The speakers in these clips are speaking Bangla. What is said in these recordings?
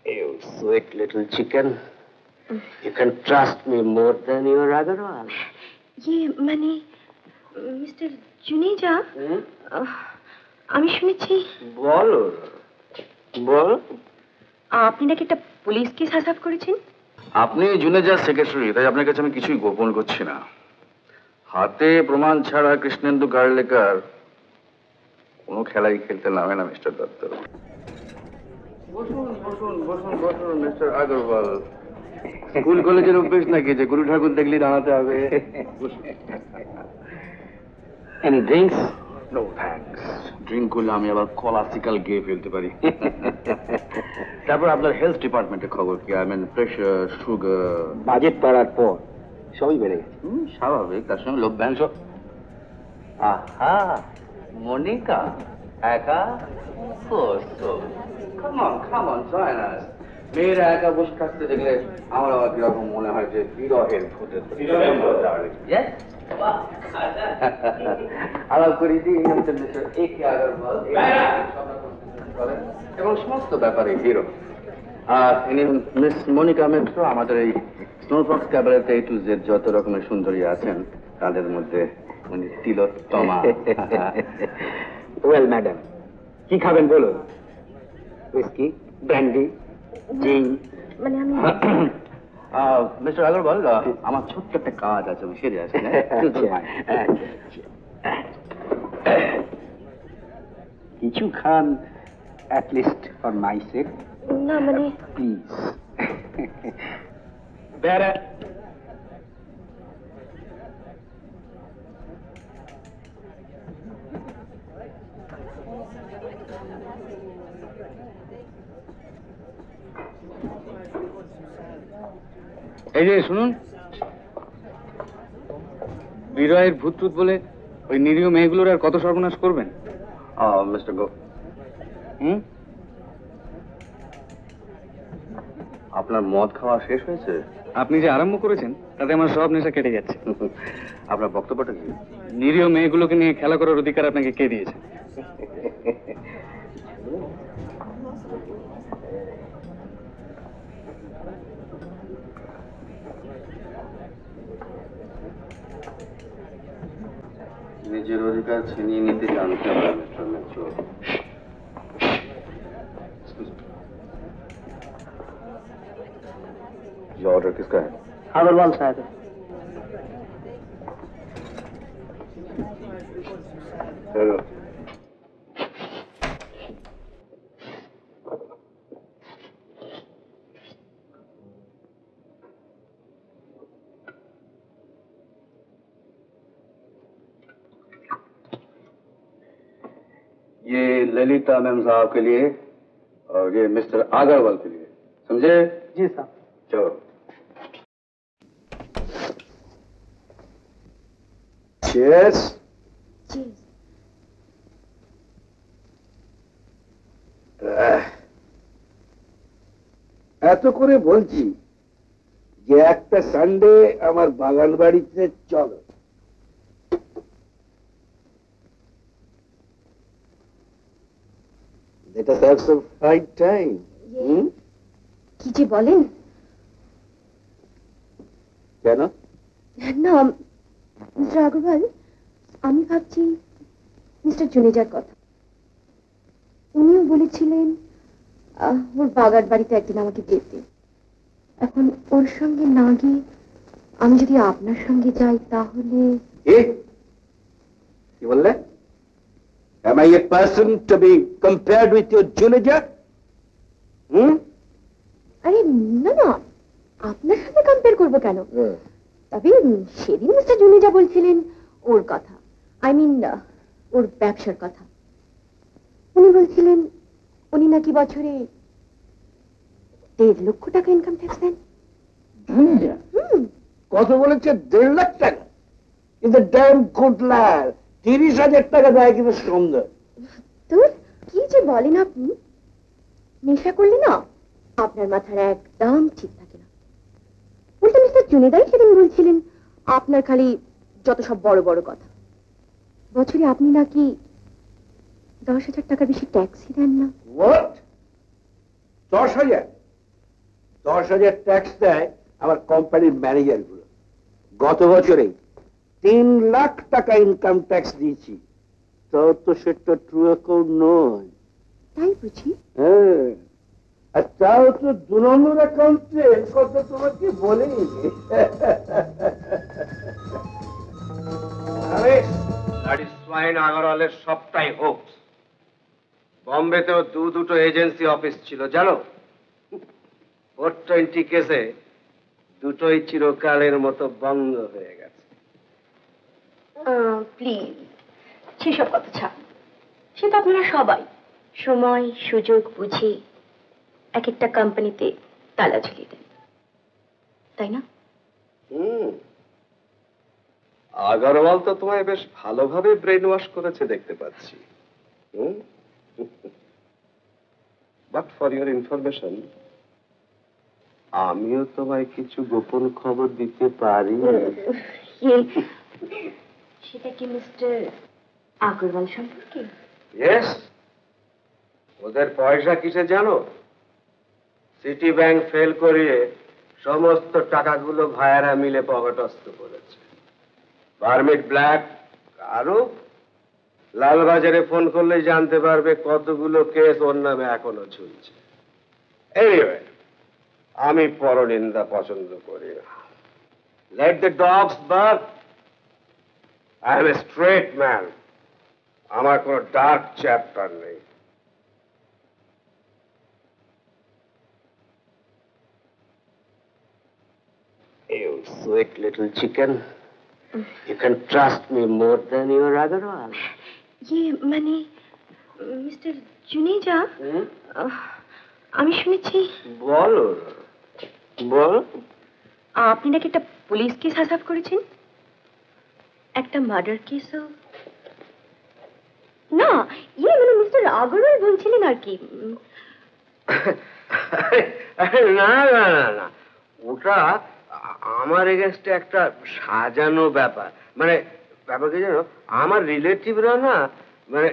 You sweet little chicken. You can trust me more than your Agarwal. ये মানে মিস্টার জুনেজা আমি শুনেছি বলো বল আপনি নাকি একটা পুলিশ কেস হাসাব করেছেন আপনি জুনেজার সেক্রেটারি, তাই আপনার কাছে আমি কিছুই গোপন করছি না। হাতে প্রমাণ ছাড়া কৃষ্ণেন্দু কার্লেকার কোনো খেলাই খেলতে নামে না মিস্টার দত্ত। বসুন বসুন বসুন বসুন মিস্টার আগরওয়াল। স্কুল কলেজের অভ্যেস নাকি যে গুরু ঠাকুর দেখলেই দাঁড়াতে হবে? Any drinks? No thanks. Drink করলে আমি আবার কলাসিক্যাল গিয়ে ফেলতে পারি। তারপর আপনার হেলথ ডিপার্টমেন্টের খবর কি? I mean pressure, sugar. Budget পাড়ার পর সবই বেড়ে গেছে। স্বাভাবিক, তার সঙ্গে লভ্যাংশ। আহা মনিকা একা মেয়েরা একা বসে থাকতে দেখলে আমার আবার কিরকম মনে হয় যে বিরহের ভূতে আলাপ করি এবং সমস্ত ব্যাপারে হিরো। আর ইনি মিস মনিকা মিত্র, আমাদের এই স্নোফক্স ক্যাবারেতে A to Z যত রকমের সুন্দরী আছেন তাদের মধ্যে উনি তিলোত্তমা। ওয়েল ম্যাডাম কি খাবেন বলুন? হুইস্কি, ব্র্যান্ডি, জিন? মানে আমি মিস্টার আগরওয়াল, আমার ছোট্ট একটা কাজ আছে, আমি সেরে আসি। কিছু খান at least for my sake. না মানে Please. Better. এই যে শুনুন, বিরহের ভূত টুত বলে ওই নিরীহ মেয়েগুলোর আর কত সর্বনাশ করবেন? মিস্টার গো, আপনার মদ খাওয়া শেষ হয়েছে? আপনি যে আরম্ভ করেছেন তাতে আমার সব নেশা কেটে যাচ্ছে। আপনার বক্তব্যটা কি? নিরীহ মেয়েগুলোকে নিয়ে খেলা করার অধিকার আপনাকে কে দিয়েছে? নিজের অধিকার ছিনিয়ে নিতে জানতে হবে মিস্টার মিত্র। ये ऑर्डर किसका है? अग्रवाल साहब। चलो। ये ललिता मैम साहब के लिए और ये मिस्टर अग्रवाल के लिए, समझे? जी साहब। चलो। Cheers. cheers. এত করে বলছি যে একটা সানডে আমার বাগান বাড়িতে চলো। Let us have some fine time. কি যে বলেন? কেন? না মিস্টার আগরওয়াল, আমি ভাবছি মিস্টার জুনেজার কথা। উনিও বলেছিলেন ওর বাগান বাড়িতে একদিন আমাকে যেতে। এখন ওর সঙ্গে না গিয়ে আমি যদি আপনার সঙ্গে যাই তাহলে? কি বললে? Am I a person to be compared with your Juneja? আরে না না, আপনার সঙ্গে কম্পেয়ার করবো কেন? তবে সেদিন মিস্টার জুনেজা বলছিলেন ওর কথা, আই মিন ওর ব্যবসার কথা। উনি বলছিলেন উনি নাকি বছরে 1.5 লক্ষ টাকা ইনকাম ট্যাক্স দেন। কত বলেছে? 1.5 লাখ টাকা? ইজ এ ড্যাম গুড লার। 30,000 টাকা দেয় কিন্তু সুন্দর। তোর কি যে বলেন আপনি? নেশা করলে না আপনার মাথার একদম ঠিক থাকে না। উল্টা মিস্টার জুনেদাই সেদিন বলছিলেন আপনার খালি যত সব বড় বড় কথা। বছরে আপনি নাকি 10,000 টাকার বেশি ট্যাক্সই দেন না। What? 10,000? 10,000 ট্যাক্স দেয় আমার কোম্পানির ম্যানেজার গুলো। গত বছরে 3 লাখ টাকা ইনকাম ট্যাক্স দিয়েছি। তো সেটা ট্রু অ্যাকাউন্ট নয়। তাই বুঝি? হ্যাঁ, আর তাও তো 2 নম্বর অ্যাকাউন্টে কথা তোমাকে বলেই আগরওয়ালের সবটাই হোপস। বম্বেতেও দুটো এজেন্সি অফিস ছিল জানো। 420 কেসে দুটোই চিরকালের মতো বন্ধ হয়ে গেছে। প্লিজ সেসব কথা ছাড়। সে তো আপনারা সবাই সময় সুযোগ বুঝে এক একটা কোম্পানিতে তালা ঝুলিয়ে দেন, তাই না? আগরওয়াল তো তোমায় বেশ ভালোভাবে ব্রেন ওয়াশ করেছে দেখতে পাচ্ছি। বাট ফর ইউর ইনফরমেশন, আমিও তোমায় কিছু গোপন খবর দিতে পারি। সেটা কি মিস্টার আগরওয়াল সম্পর্কে? ইয়েস, ওদের পয়সা কিসে জানো? সিটি ব্যাংক ফেল করিয়ে সমস্ত টাকাগুলো ভাইয়ারা মিলে পকেটস্থ করেছে। পারমিট ব্ল্যাক আরো লালবাজারে ফোন করলেই জানতে পারবে কতগুলো কেস ওর নামে এখনো ঝুলছে। এনিওয়ে, আমি পরনিন্দা পছন্দ করি না। Let the dogs bark. I am a straight man. আমার কোনো ডার্ক চ্যাপ্টার নেই। You sweet little chicken. You can trust me more than your Agrawal. মানে মিস্টার জুনেজা, আমি শুনেছি বলো বল। আপনি নাকি একটা পুলিশ কেস হাসাব করেছেন, একটা মার্ডার কেসও। না মানে মিস্টার আগরওয়াল বলছিলেন আর কি। না না না না, ওটা আমার এগেনস্টে একটা সাজানো ব্যাপার। মানে ব্যাপার কি জানো, আমার রিলেটিভরা না, মানে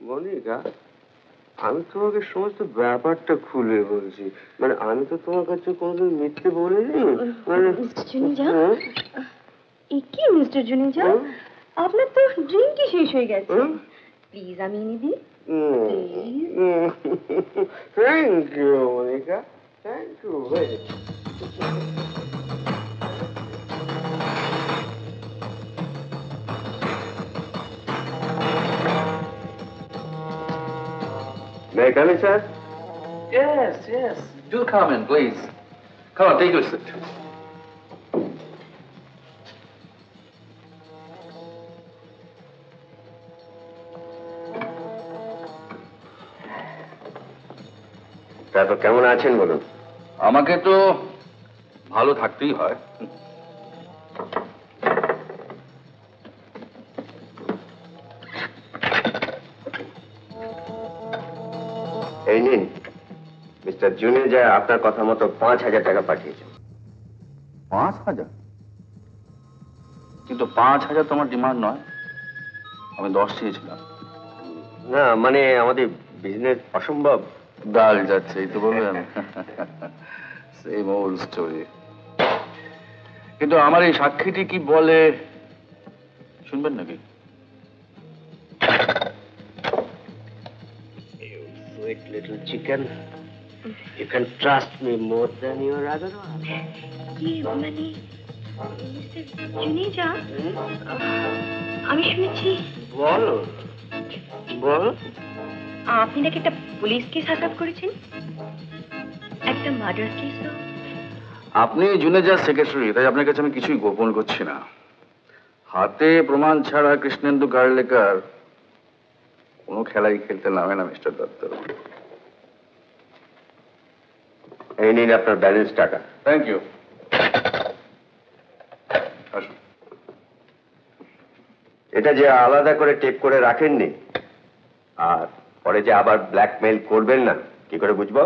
মনিকা, আমি তোমাকে সমস্ত ব্যাপারটা খুলে বলছি। মানে আমি তো তোমার কাছে কোনোদিন মিথ্যে বলিনি। মানে মিস্টার জুনেজা, কি মিস্টার জুনেজা, আপনার তো ড্রিঙ্কই শেষ হয়ে গেছে। প্লিজ আমি এনে দিই। Thank you Monica, thank you very. May I come in, sir? Yes, yes. Do come in, please. Come on, take your seat. তারপর কেমন আছেন বলুন? আমাকে তো ভালো থাকতেই হয়। এই নিন, মিস্টার জুনেজা আপনার কথা মতো 5,000 টাকা পাঠিয়েছেন। 5,000? কিন্তু 5,000 তোমার ডিমান্ড নয়, আমি 10 চেয়েছিলাম। না মানে আমাদের বিজনেস অসম্ভব। ডাল যাচ্ছে, এই তো বললেন। Same old story. কিন্তু আমার এই সাক্ষীটি কি বলে শুনবেন নাকি? You sweet little chicken. You can trust me more than your Agrawal. মানে মিস্টার জুনেজা, আমি শুনেছি বলো বলো। আপনি নাকি একটা পুলিশ কেস হাসাব করেছেন, একটা মার্ডার কেসও। আপনি জুনেজার সেক্রেটারি, তাই আপনার কাছে আমি কিছুই গোপন করছি না। হাতে প্রমাণ ছাড়া কৃষ্ণেন্দু গার্লেকার কোনো খেলাই খেলতে নামে না মিস্টার দত্ত। এই নিন আপনার ব্যালেন্স টাকা। Thank you. আসুন। এটা যে আলাদা করে টেপ করে রাখেননি, আর পরে যে আবার ব্ল্যাকমেইল করবেন না, কি করে বুঝবো?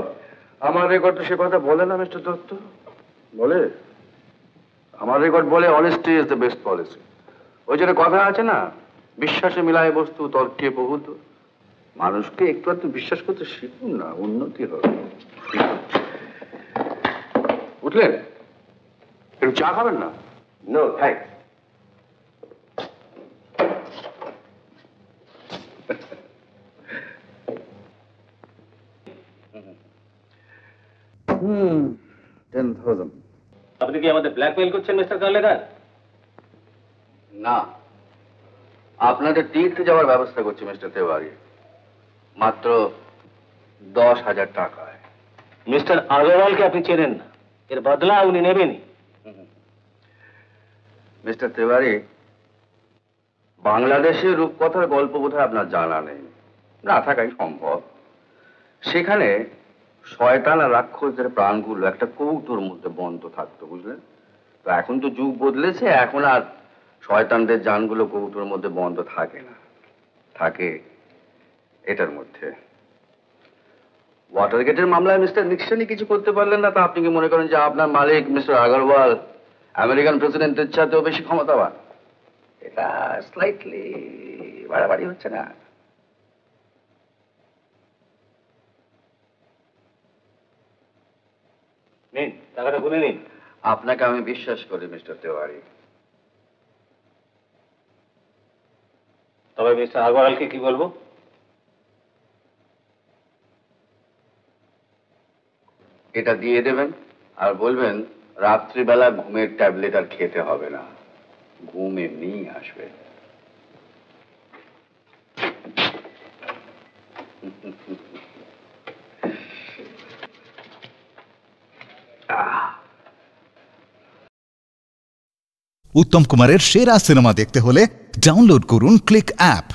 আমার রেকর্ড তো সে কথা বলে না মিস্টার দত্ত। বলে আমার রেকর্ড বলে honesty is the best policy. ওই জন্য কথা আছে না, বিশ্বাসে মিলায় বস্তু তর্কে বহুত। মানুষকে একটু একটু বিশ্বাস করতে শিখুন না, উন্নতি হবে। উঠলেন? একটু চা খাবেন না? No thanks. হুম, 10,000। আপনি কি আমাদের ব্ল্যাকমেইল করছেন মিস্টার কার্লেকার? না, আপনাদের তীর্থে যাওয়ার ব্যবস্থা করছি মিস্টার তেওয়ারি, মাত্র 10,000 টাকায়। মিস্টার আগরওয়ালকে আপনি চেনেন না, এর বদলা উনি নেবেনই। মিস্টার তেওয়ারি, বাংলাদেশের রূপকথার গল্প বোধহয় আপনার জানা নেই, না থাকাই সম্ভব। সেখানে শয়তান আর রাক্ষসদের প্রাণগুলো একটা কৌটোর মধ্যে বন্ধ থাকতো, বুঝলেন? তো এখন তো যুগ বদলেছে, এখন আর শয়তানদের জানগুলো কৌটোর মধ্যে বন্ধ থাকে না, থাকে এটার মধ্যে। ওয়াটার গেটের মামলায় মিস্টার নিক্সনই কিছু করতে পারলেন না, তা আপনি কি মনে করেন যে আপনার মালিক মিস্টার আগরওয়াল আমেরিকান প্রেসিডেন্টের চাইতেও বেশি ক্ষমতাবান? এটা স্লাইটলি বাড়াবাড়ি হচ্ছে না? নিন, টাকাটা গুনে নিন। আপনাকে আমি বিশ্বাস করি মিস্টার তেওয়ারি। তবে মিস্টার আগরওয়ালকে কি বলবো? এটা দিয়ে দেবেন আর বলবেন রাত্রিবেলা ঘুমের ট্যাবলেট আর খেতে হবে না, ঘুম এমনিই আসবে। উত্তম কুমারের সেরা সিনেমা দেখতে হলে ডাউনলোড করুন ক্লিক অ্যাপ।